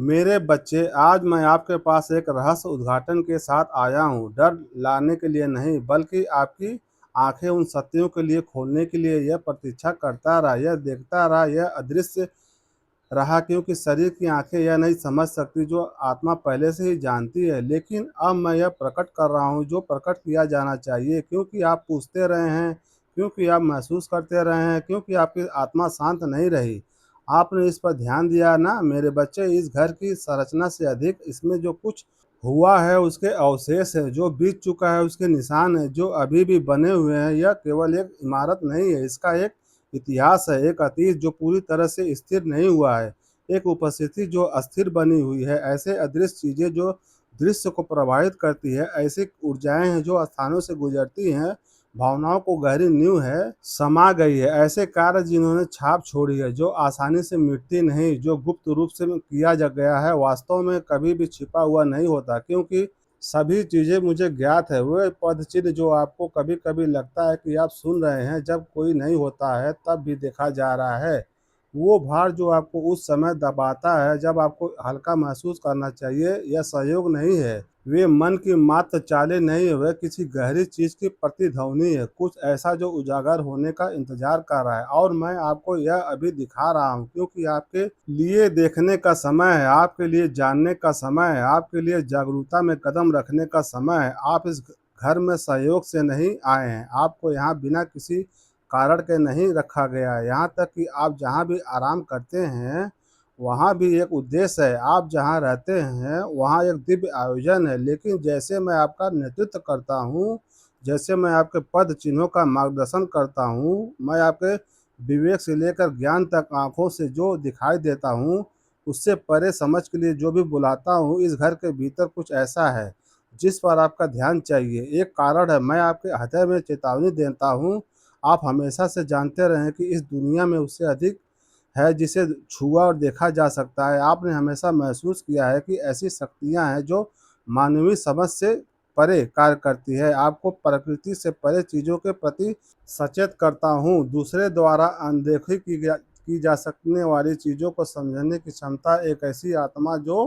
मेरे बच्चे, आज मैं आपके पास एक रहस्य उद्घाटन के साथ आया हूँ। डर लाने के लिए नहीं, बल्कि आपकी आंखें उन सत्यों के लिए खोलने के लिए। यह प्रतीक्षा करता रहा, यह देखता रहा, यह अदृश्य रहा, क्योंकि शरीर की आंखें यह नहीं समझ सकती जो आत्मा पहले से ही जानती है। लेकिन अब मैं यह प्रकट कर रहा हूँ जो प्रकट किया जाना चाहिए, क्योंकि आप पूछते रहे हैं, क्योंकि आप महसूस करते रहे हैं, क्योंकि आपकी आत्मा शांत नहीं रही। आपने इस पर ध्यान दिया ना मेरे बच्चे? इस घर की संरचना से अधिक इसमें जो कुछ हुआ है उसके अवशेष है, जो बीत चुका है उसके निशान है, जो अभी भी बने हुए हैं। यह केवल एक इमारत नहीं है, इसका एक इतिहास है, एक अतीत जो पूरी तरह से स्थिर नहीं हुआ है, एक उपस्थिति जो अस्थिर बनी हुई है। ऐसे अदृश्य चीजें जो दृश्य को प्रभावित करती है, ऐसी ऊर्जाएं हैं जो स्थानों से गुजरती हैं, भावनाओं को गहरी नींव है समा गई है। ऐसे कार्य जिन्होंने छाप छोड़ी है, जो आसानी से मिटती नहीं, जो गुप्त रूप से किया जा गया है, वास्तव में कभी भी छिपा हुआ नहीं होता, क्योंकि सभी चीज़ें मुझे ज्ञात है। वह पदचिन्ह जो आपको कभी कभी लगता है कि आप सुन रहे हैं जब कोई नहीं होता है, तब भी देखा जा रहा है। वो भार जो आपको उस समय दबाता है जब आपको हल्का महसूस करना चाहिए, यह सहयोग नहीं है। वे मन की मात्र चालें नहीं है, वह किसी गहरी चीज की प्रतिध्वनि है, कुछ ऐसा जो उजागर होने का इंतजार कर रहा है। और मैं आपको यह अभी दिखा रहा हूँ, क्योंकि आपके लिए देखने का समय है, आपके लिए जानने का समय है, आपके लिए जागरूकता में कदम रखने का समय है। आप इस घर में सहयोग से नहीं आए हैं, आपको यहाँ बिना किसी कारण के नहीं रखा गया है। यहाँ तक कि आप जहाँ भी आराम करते हैं वहाँ भी एक उद्देश्य है, आप जहाँ रहते हैं वहाँ एक दिव्य आयोजन है। लेकिन जैसे मैं आपका नेतृत्व करता हूँ, जैसे मैं आपके पद चिन्हों का मार्गदर्शन करता हूँ, मैं आपके विवेक से लेकर ज्ञान तक आँखों से जो दिखाई देता हूँ, उससे परे समझ के लिए जो भी बुलाता हूँ, इस घर के भीतर कुछ ऐसा है जिस पर आपका ध्यान चाहिए। एक कारण है, मैं आपके हृदय में चेतावनी देता हूँ। आप हमेशा से जानते रहे कि इस दुनिया में उससे अधिक है जिसे छुआ और देखा जा सकता है। आपने हमेशा महसूस किया है कि ऐसी शक्तियाँ हैं जो मानवीय समझ से परे कार्य करती है। आपको प्रकृति से परे चीज़ों के प्रति सचेत करता हूँ। दूसरे द्वारा अनदेखी की जा सकने वाली चीज़ों को समझने की क्षमता, एक ऐसी आत्मा जो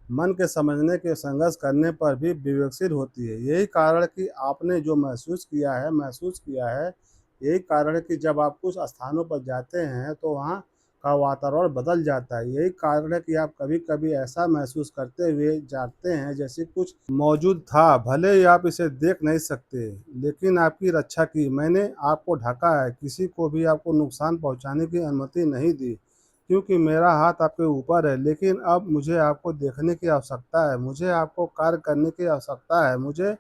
मन के समझने के संघर्ष करने पर भी विवेकशील होती है। यही कारण है कि आपने जो महसूस किया है, यही कारण है कि जब आप कुछ स्थानों पर जाते हैं तो वहाँ का वातावरण बदल जाता है। यही कारण है कि आप कभी कभी ऐसा महसूस करते हुए जाते हैं जैसे कुछ मौजूद था, भले ही आप इसे देख नहीं सकते। लेकिन आपकी रक्षा की, मैंने आपको ढका है, किसी को भी आपको नुकसान पहुँचाने की अनुमति नहीं दी, क्योंकि मेरा हाथ आपके ऊपर है। लेकिन अब मुझे आपको देखने की आवश्यकता है, मुझे आपको कार्य करने की आवश्यकता है, मुझे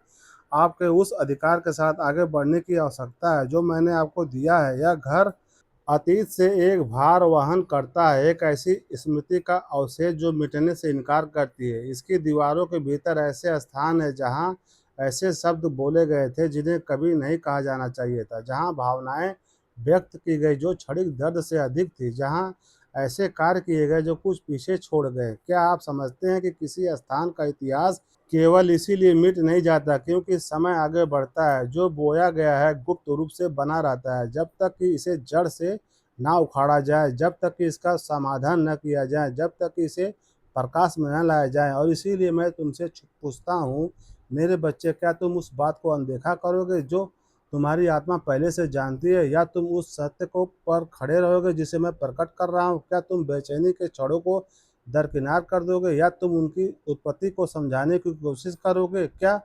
आपके उस अधिकार के साथ आगे बढ़ने की आवश्यकता है जो मैंने आपको दिया है। यह घर अतीत से एक भार वहन करता है, एक ऐसी स्मृति का अवशेष जो मिटने से इनकार करती है। इसकी दीवारों के भीतर ऐसे स्थान है जहाँ ऐसे शब्द बोले गए थे जिन्हें कभी नहीं कहा जाना चाहिए था, जहाँ भावनाएं व्यक्त की गई जो क्षणिक दर्द से अधिक थी, जहाँ ऐसे कार्य किए गए जो कुछ पीछे छोड़ गए। क्या आप समझते हैं कि किसी स्थान का इतिहास केवल इसीलिए मिट नहीं जाता क्योंकि समय आगे बढ़ता है? जो बोया गया है गुप्त रूप से बना रहता है जब तक कि इसे जड़ से ना उखाड़ा जाए, जब तक कि इसका समाधान न किया जाए, जब तक कि इसे प्रकाश में न लाया जाए। और इसीलिए मैं तुमसे पूछता हूँ मेरे बच्चे, क्या तुम उस बात को अनदेखा करोगे जो तुम्हारी आत्मा पहले से जानती है, या तुम उस सत्य को पर खड़े रहोगे जिसे मैं प्रकट कर रहा हूँ? क्या तुम बेचैनी के क्षणों को दरकिनार कर दोगे, या तुम उनकी उत्पत्ति को समझाने की कोशिश करोगे? क्या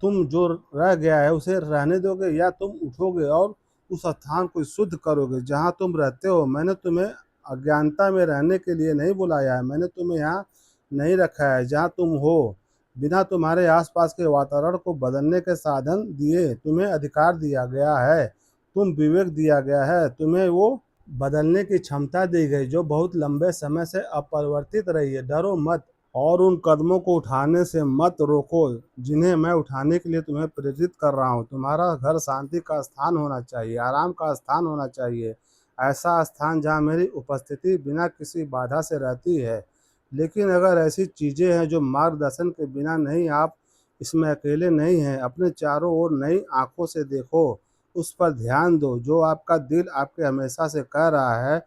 तुम जो रह गया है उसे रहने दोगे, या तुम उठोगे और उस स्थान को शुद्ध करोगे जहाँ तुम रहते हो? मैंने तुम्हें अज्ञानता में रहने के लिए नहीं बुलाया है, मैंने तुम्हें यहाँ नहीं रखा है जहाँ तुम हो बिना तुम्हारे आसपास के वातावरण को बदलने के साधन दिए। तुम्हें अधिकार दिया गया है, तुम विवेक दिया गया है, तुम्हें वो बदलने की क्षमता दी गई जो बहुत लंबे समय से अपरिवर्तित रही है। डरो मत और उन कदमों को उठाने से मत रोको जिन्हें मैं उठाने के लिए तुम्हें प्रेरित कर रहा हूँ। तुम्हारा घर शांति का स्थान होना चाहिए, आराम का स्थान होना चाहिए, ऐसा स्थान जहाँ मेरी उपस्थिति बिना किसी बाधा से रहती है। लेकिन अगर ऐसी चीज़ें हैं जो मार्गदर्शन के बिना नहीं, आप इसमें अकेले नहीं हैं। अपने चारों ओर नई आंखों से देखो, उस पर ध्यान दो जो आपका दिल आपके हमेशा से कह रहा है।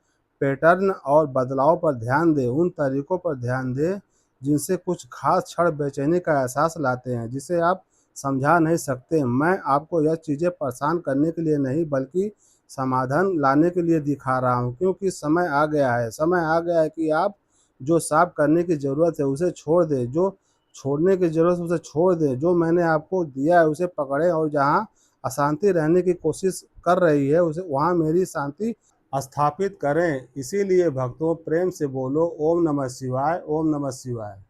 पैटर्न और बदलाव पर ध्यान दें, उन तरीकों पर ध्यान दें जिनसे कुछ खास क्षण बेचैनी का एहसास लाते हैं, जिसे आप समझा नहीं सकते। मैं आपको यह चीज़ें परेशान करने के लिए नहीं, बल्कि समाधान लाने के लिए दिखा रहा हूँ, क्योंकि समय आ गया है। समय आ गया है कि आप जो साफ करने की ज़रूरत है, उसे छोड़ दें, जो छोड़ने की ज़रूरत है, उसे छोड़ दें। जो मैंने आपको दिया है, उसे पकड़ें और जहाँ अशांति रहने की कोशिश कर रही है, उसे वहाँ मेरी शांति स्थापित करें। इसीलिए भक्तों, प्रेम से बोलो ओम नमः शिवाय, ओम नमः शिवाय।